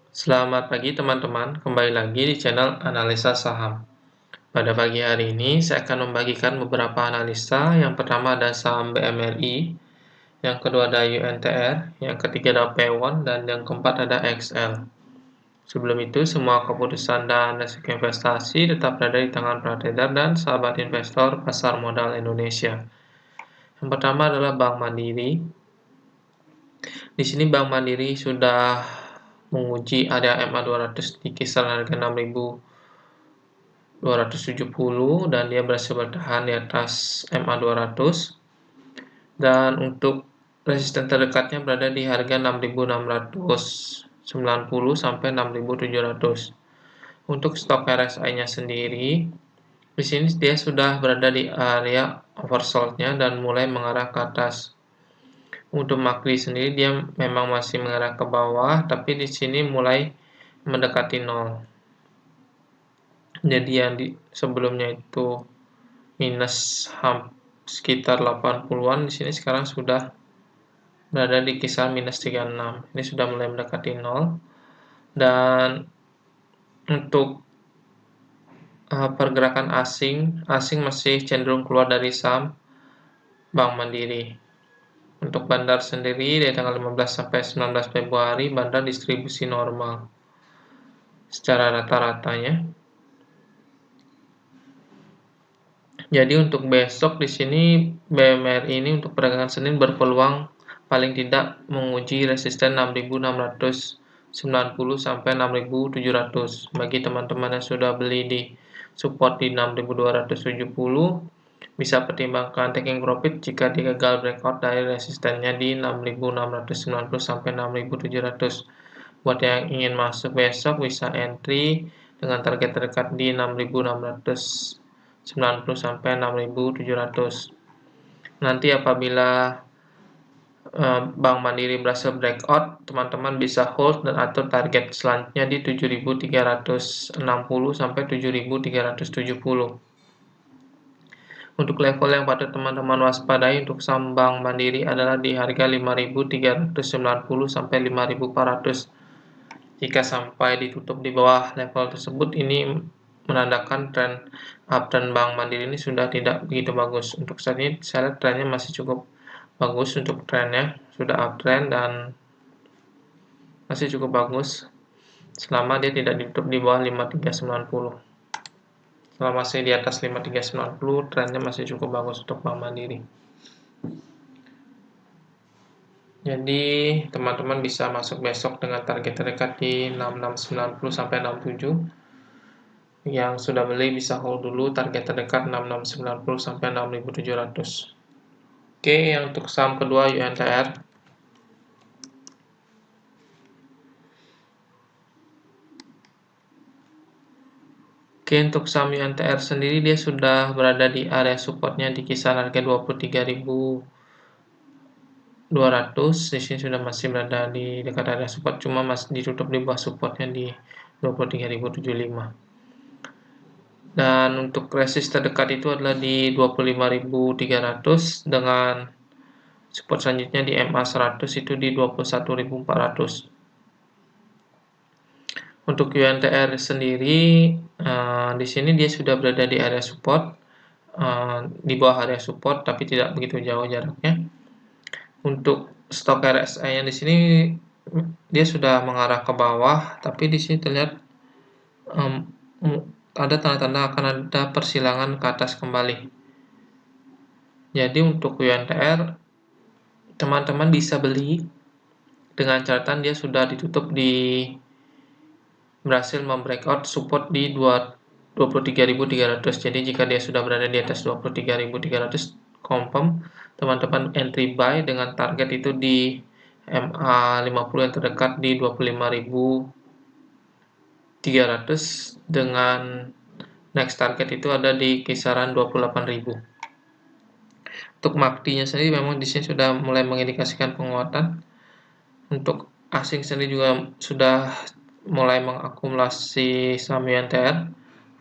Selamat pagi teman-teman, kembali lagi di channel Analisa Saham. Pada pagi hari ini, saya akan membagikan beberapa analisa. Yang pertama ada saham BMRI, yang kedua ada UNTR, yang ketiga ada P1, dan yang keempat ada XL. Sebelum itu, semua keputusan dan resiko investasi tetap berada di tangan para trader dan sahabat investor pasar modal Indonesia. Yang pertama adalah Bank Mandiri. Di sini Bank Mandiri sudah menguji area MA 200 di kisaran harga 6.270 dan dia berhasil bertahan di atas MA 200, dan untuk resisten terdekatnya berada di harga 6.690 sampai 6.700. Untuk stok RSI-nya sendiri, di sini dia sudah berada di area oversold-nya dan mulai mengarah ke atas. Untuk MACD sendiri dia memang masih mengarah ke bawah, tapi di sini mulai mendekati nol. Jadi yang sebelumnya itu minus sekitar 80-an, di sini sekarang sudah berada di kisaran minus 36. Ini sudah mulai mendekati nol. Dan untuk pergerakan asing masih cenderung keluar dari saham Bank Mandiri. Untuk bandar sendiri dari tanggal 15 sampai 19 Februari bandar distribusi normal secara rata-ratanya. Jadi untuk besok di sini BMRI ini untuk perdagangan Senin berpeluang paling tidak menguji resisten 6.690 sampai 6.700. Bagi teman-teman yang sudah beli di support di 6.270, bisa pertimbangkan taking profit jika dia gagal breakout dari resistennya di 6.690 sampai 6.700. Buat yang ingin masuk besok bisa entry dengan target terdekat di 6.690 sampai 6.700. Nanti apabila Bank Mandiri berhasil breakout, teman-teman bisa hold dan atur target selanjutnya di 7.360 sampai 7.370. Untuk level yang patut teman-teman waspadai untuk saham Bank Mandiri adalah di harga 5.390 sampai 5.400. Jika sampai ditutup di bawah level tersebut, ini menandakan tren uptrend Bank Mandiri ini sudah tidak begitu bagus. Untuk saat ini saya lihat trennya masih cukup bagus untuk trennya, sudah uptrend dan masih cukup bagus selama dia tidak ditutup di bawah 5.390. Selama masih di atas 5.390, trennya masih cukup bagus untuk Bank Mandiri. Jadi teman-teman bisa masuk besok dengan target terdekat di 6690 sampai 67. Yang sudah beli bisa hold dulu target terdekat 6690 sampai 6700. Oke, yang untuk saham kedua UNTR. Oke, untuk saham UNTR sendiri dia sudah berada di area supportnya di kisaran harga 23.200. Di sini sudah masih berada di dekat area support, cuma masih ditutup di bawah supportnya di 23.075. Dan untuk resist terdekat itu adalah di 25.300 dengan support selanjutnya di MA 100 itu di 21.400. Untuk UNTR sendiri, di sini dia sudah berada di area support, di bawah area support, tapi tidak begitu jauh jaraknya. Untuk stok RSI yang di sini dia sudah mengarah ke bawah, tapi di sini terlihat ada tanda-tanda akan ada persilangan ke atas kembali. Jadi untuk UNTR, teman-teman bisa beli dengan catatan dia sudah ditutup di berhasil membreakout support di 23.300. Jadi jika dia sudah berada di atas 23.300, confirm teman-teman entry buy dengan target itu di MA 50 yang terdekat di 25.300 dengan next target itu ada di kisaran 28.000. Untuk MACD-nya sendiri memang di sini sudah mulai mengindikasikan penguatan. Untuk asing sendiri juga sudah mulai mengakumulasi saham UNTR,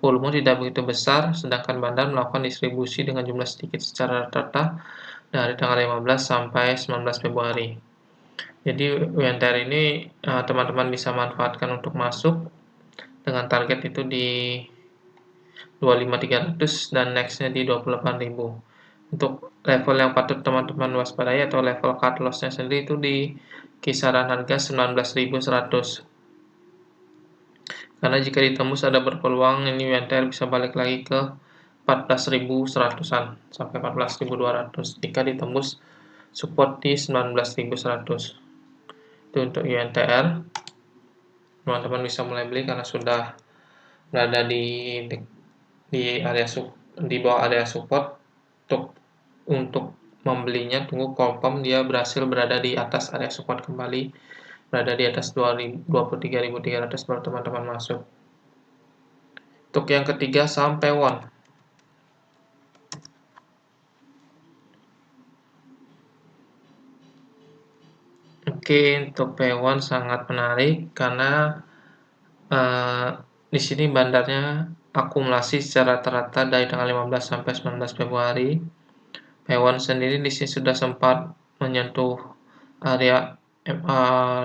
volume tidak begitu besar, sedangkan bandar melakukan distribusi dengan jumlah sedikit secara rata-rata dari tanggal 15 sampai 19 Februari. Jadi UNTR ini teman-teman bisa manfaatkan untuk masuk dengan target itu di 25.300 dan nextnya di 28.000. Untuk level yang patut teman-teman waspadai atau level cut loss-nya sendiri itu di kisaran harga 19.100. Karena jika ditembus ada berpeluang ini UNTR bisa balik lagi ke 14.100-an sampai 14.200 jika ditembus support di 19.100. Itu untuk UNTR. Teman-teman bisa mulai beli karena sudah berada di bawah area support. Untuk membelinya tunggu confirm dia berhasil berada di atas area support kembali, berada di atas 23.300 baru teman-teman masuk. Untuk yang ketiga saham Pewon. Oke, untuk Pewon sangat menarik karena di sini bandarnya akumulasi secara rata-rata dari tanggal 15 sampai 19 Februari. Pewon sendiri di sini sudah sempat menyentuh area MA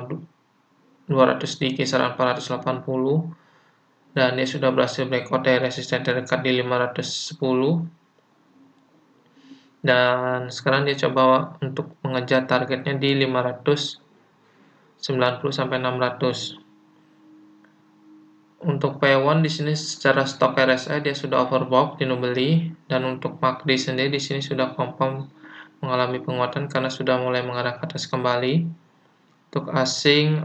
200 di kisaran 480 dan dia sudah berhasil breakout dari resisten terdekat di 510 dan sekarang dia coba untuk mengejar targetnya di 590 sampai 600. Untuk P1 di sini secara stok RSI dia sudah overbought di beli dan untuk MACD sendiri di sini sudah confirm mengalami penguatan karena sudah mulai mengarah ke atas kembali. Untuk asing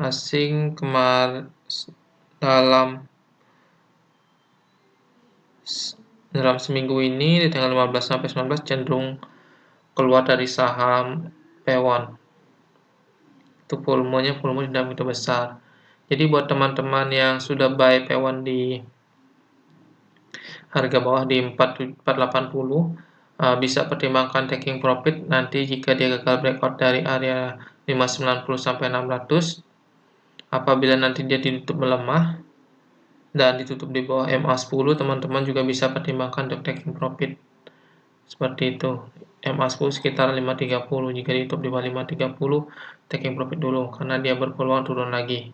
dalam seminggu ini di tanggal 15 sampai 19 cenderung keluar dari saham P1. Itu volumenya tidak begitu besar. Jadi buat teman-teman yang sudah buy P1 di harga bawah di 480 bisa pertimbangkan taking profit nanti jika dia gagal breakout dari area 590 sampai 600. Apabila nanti dia ditutup melemah dan ditutup di bawah MA10, teman-teman juga bisa pertimbangkan untuk taking profit. Seperti itu. MA10 sekitar 530, jika ditutup di bawah 530, taking profit dulu karena dia berpeluang turun lagi.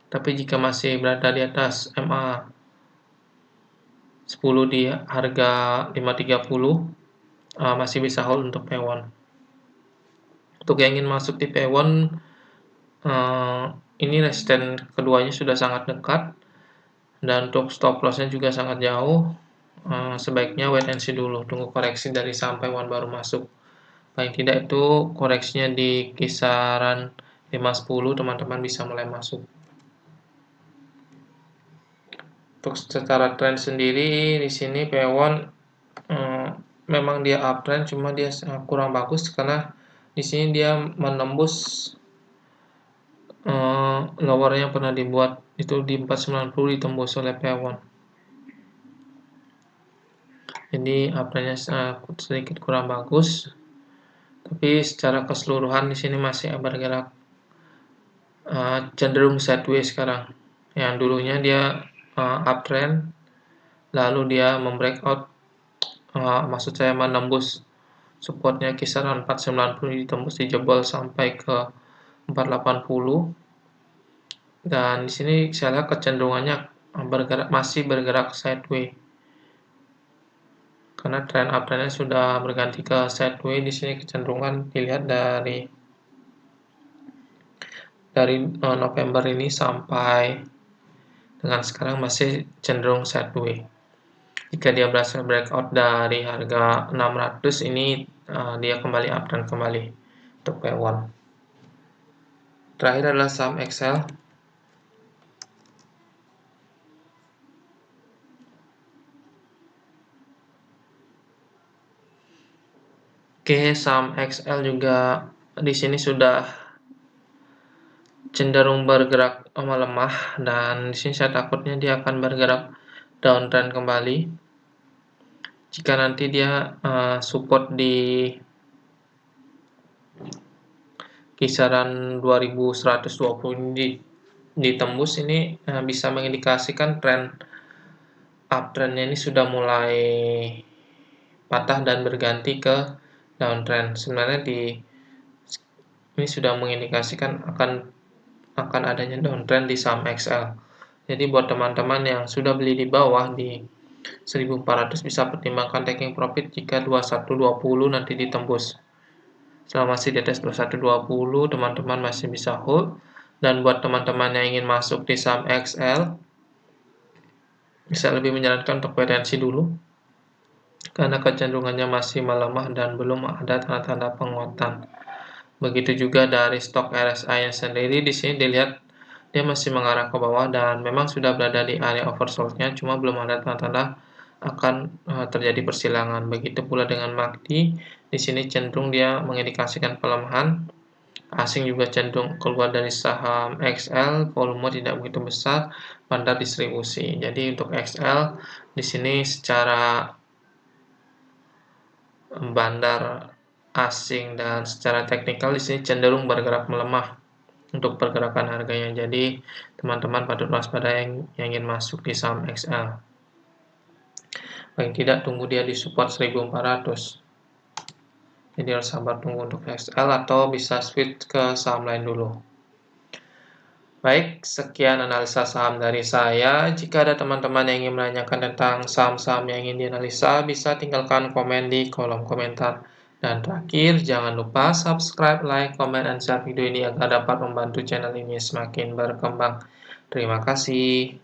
Tapi jika masih berada di atas MA 10 di harga 530 masih bisa hold untuk P1. Untuk yang ingin masuk di P1 ini resisten keduanya sudah sangat dekat dan untuk stop lossnya juga sangat jauh. Sebaiknya wait and see dulu, tunggu koreksi dari sampai P1 baru masuk. Paling tidak itu koreksinya di kisaran 510 teman-teman bisa mulai masuk. Untuk secara trend sendiri di sini P1 memang dia uptrend, cuma dia kurang bagus karena di sini dia menembus lower yang pernah dibuat itu di 490 ditembus oleh P1. Jadi uptrendnya sedikit kurang bagus, tapi secara keseluruhan di sini masih bergerak cenderung sideways sekarang. Yang dulunya dia uptrend, lalu dia membreakout, maksud saya menembus supportnya kisaran 490 ditembus dijebol sampai ke 480 dan di sini saya lihat kecenderungannya masih bergerak sideways karena trend uptrendnya sudah berganti ke sideways. Di sini kecenderungan dilihat dari November ini sampai dengan sekarang masih cenderung sideways. Jika dia berhasil breakout dari harga 600 ini dia kembali uptrend kembali untuk P1. Terakhir adalah saham Excel. Oke, saham XL juga di sini sudah cenderung bergerak melemah dan di sini saya takutnya dia akan bergerak downtrend kembali. Jika nanti dia support di kisaran 2120 ini ditembus, ini bisa mengindikasikan tren uptrendnya ini sudah mulai patah dan berganti ke downtrend. Sebenarnya di ini sudah mengindikasikan akan adanya downtrend di saham XL. Jadi buat teman-teman yang sudah beli di bawah di 1400 bisa pertimbangkan taking profit jika 2120 nanti ditembus. Selama masih di atas 2120, teman-teman masih bisa hold. Dan buat teman-teman yang ingin masuk di saham XL, bisa lebih menyarankan untuk wait and see dulu, karena kecenderungannya masih melemah dan belum ada tanda-tanda penguatan. Begitu juga dari stok RSI-nya sendiri, di sini dilihat dia masih mengarah ke bawah dan memang sudah berada di area oversold-nya, cuma belum ada tanda-tanda akan terjadi persilangan. Begitu pula dengan MACD, di sini cenderung dia mengindikasikan pelemahan. Asing juga cenderung keluar dari saham XL, volume tidak begitu besar, bandar distribusi. Jadi untuk XL di sini secara bandar asing dan secara teknikal di sini cenderung bergerak melemah untuk pergerakan harganya. Jadi teman-teman patut waspada yang ingin masuk di saham XL. Paling tidak tunggu dia di support 1400. Jadi harus sabar tunggu untuk XL atau bisa switch ke saham lain dulu. Baik, sekian analisa saham dari saya. Jika ada teman-teman yang ingin menanyakan tentang saham-saham yang ingin dianalisa, bisa tinggalkan komen di kolom komentar. Dan terakhir, jangan lupa subscribe, like, komen, dan share video ini agar dapat membantu channel ini semakin berkembang. Terima kasih.